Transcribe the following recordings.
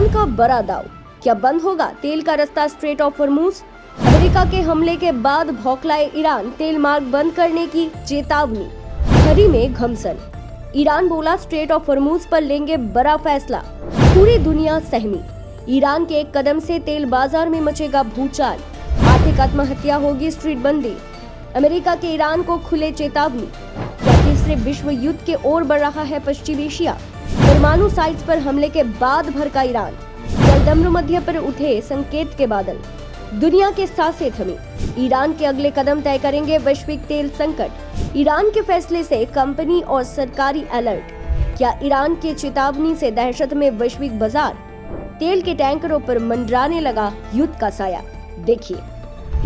Iran का बड़ा दाव, क्या बंद होगा तेल का रास्ता स्ट्रेट ऑफ हॉर्मूज? अमेरिका के हमले के बाद भौखलाए ईरान, तेल मार्ग बंद करने की चेतावनी, घड़ी में घमसन। ईरान बोला स्ट्रेट ऑफ हॉर्मूज पर लेंगे बड़ा फैसला, पूरी दुनिया सहमी। ईरान के एक कदम से तेल बाजार में मचेगा भूचाल, आर्थिक आत्महत्या होगी, स्ट्रीट बंदी। अमेरिका के ईरान को खुले चेतावनी, क्या तीसरे विश्व युद्ध के ओर बढ़ रहा है पश्चिम एशिया? परमाणु साइट्स पर हमले के बाद भड़का ईरान, जलदम्रु मध्य पर उठे संकेत के बादल, दुनिया के सांसें थमी। ईरान के अगले कदम तय करेंगे वैश्विक तेल संकट, ईरान के फैसले से कंपनी और सरकारी अलर्ट। क्या ईरान की चेतावनी से दहशत में वैश्विक बाजार? तेल के टैंकरों पर मंडराने लगा युद्ध का साया। देखिए,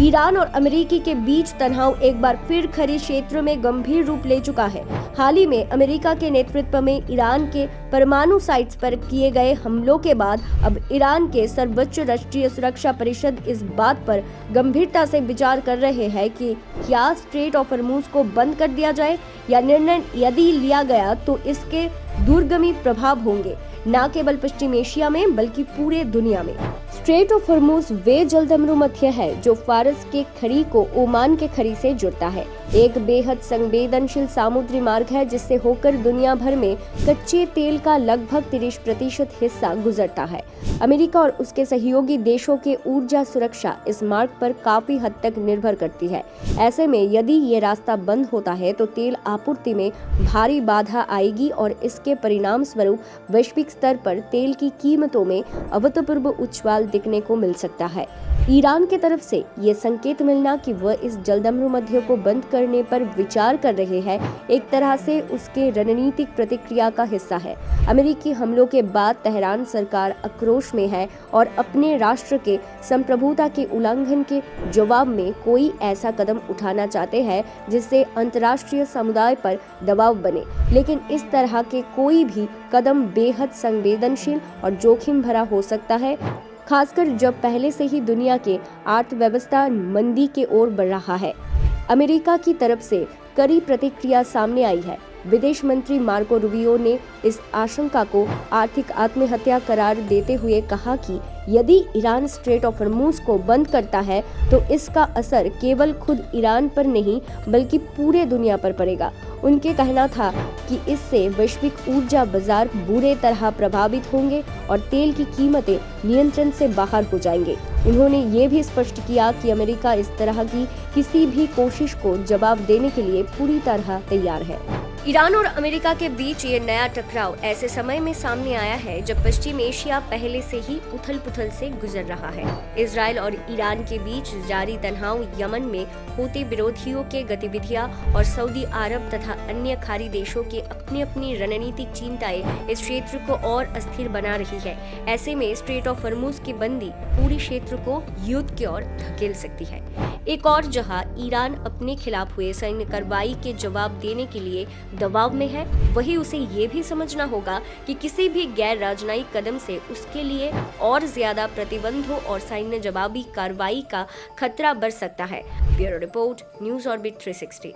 ईरान और अमेरिकी के बीच तनाव एक बार फिर खरीद क्षेत्र में गंभीर रूप ले चुका है। हाल ही में अमेरिका के नेतृत्व में ईरान के परमाणु साइट्स पर किए गए हमलों के बाद अब ईरान के सर्वोच्च राष्ट्रीय सुरक्षा परिषद इस बात पर गंभीरता से विचार कर रहे हैं कि क्या स्ट्रेट ऑफ हॉर्मूज को बंद कर दिया जाए, या निर्णय यदि लिया गया तो इसके दूरगामी प्रभाव होंगे न केवल पश्चिम एशिया में बल्कि पूरे दुनिया में। स्ट्रेट ऑफ हॉर्मूज वे जलदम्रु मध्य है जो फारस के खड़ी को ओमान के खड़ी से जुड़ता है। एक बेहद संवेदनशील समुद्री मार्ग है जिससे होकर दुनिया भर में कच्चे तेल का लगभग 30% हिस्सा गुजरता है। अमेरिका और उसके सहयोगी देशों के ऊर्जा सुरक्षा इस मार्ग पर काफी हद तक निर्भर करती है। ऐसे में यदि ये रास्ता बंद होता है तो तेल आपूर्ति में भारी बाधा आएगी और इसके परिणाम स्वरूप वैश्विक स्तर पर तेल की कीमतों में अभूतपूर्व उछाल दिखने को मिल सकता है। ईरान की तरफ से ये संकेत मिलना कि वह इस जलदम्रु मध्य को बंद करने पर विचार कर रहे हैं, एक तरह से उसके रणनीतिक प्रतिक्रिया का हिस्सा है। अमेरिकी हमलों के बाद तेहरान सरकार आक्रोश में है और अपने राष्ट्र के संप्रभुता के उल्लंघन के जवाब में कोई ऐसा कदम उठाना चाहते हैं जिससे अंतर्राष्ट्रीय समुदाय पर दबाव बने। लेकिन इस तरह के कोई भी कदम बेहद संवेदनशील और जोखिम भरा हो सकता है, खासकर जब पहले से ही दुनिया के अर्थव्यवस्था मंदी के ओर बढ़ रहा है। अमेरिका की तरफ से कड़ी प्रतिक्रिया सामने आई है। विदेश मंत्री मार्को रूबियो ने इस आशंका को आर्थिक आत्महत्या करार देते हुए कहा कि यदि ईरान स्ट्रेट ऑफ हॉर्मूज को बंद करता है तो इसका असर केवल खुद ईरान पर नहीं बल्कि पूरे दुनिया पर पड़ेगा। उनके कहना था कि इससे वैश्विक ऊर्जा बाजार बुरे तरह प्रभावित होंगे और तेल की कीमतें नियंत्रण से बाहर हो जाएंगे। उन्होंने ये भी स्पष्ट किया कि अमेरिका इस तरह की किसी भी कोशिश को जवाब देने के लिए पूरी तरह तैयार है। ईरान और अमेरिका के बीच ये नया टकराव ऐसे समय में सामने आया है जब पश्चिम एशिया पहले से ही उथल-पुथल से गुजर रहा है। इजराइल और ईरान के बीच जारी तनाव, यमन में होते विरोधियों के गतिविधियां और सऊदी अरब तथा अन्य खाड़ी देशों की अपनी रणनीतिक चिंताएं इस क्षेत्र को और अस्थिर बना रही है। ऐसे में स्ट्रेट ऑफ हॉर्मूज की बंदी पूरी क्षेत्र को युद्ध की ओर धकेल सकती है। एक और जहां ईरान अपने खिलाफ हुए सैन्य कार्रवाई के जवाब देने के लिए दबाव में है, वहीं उसे ये भी समझना होगा कि किसी भी गैर राजनयिक कदम से उसके लिए और ज्यादा प्रतिबंधों और सैन्य जवाबी कार्रवाई का खतरा बढ़ सकता है। Bureau report, news orbit 360।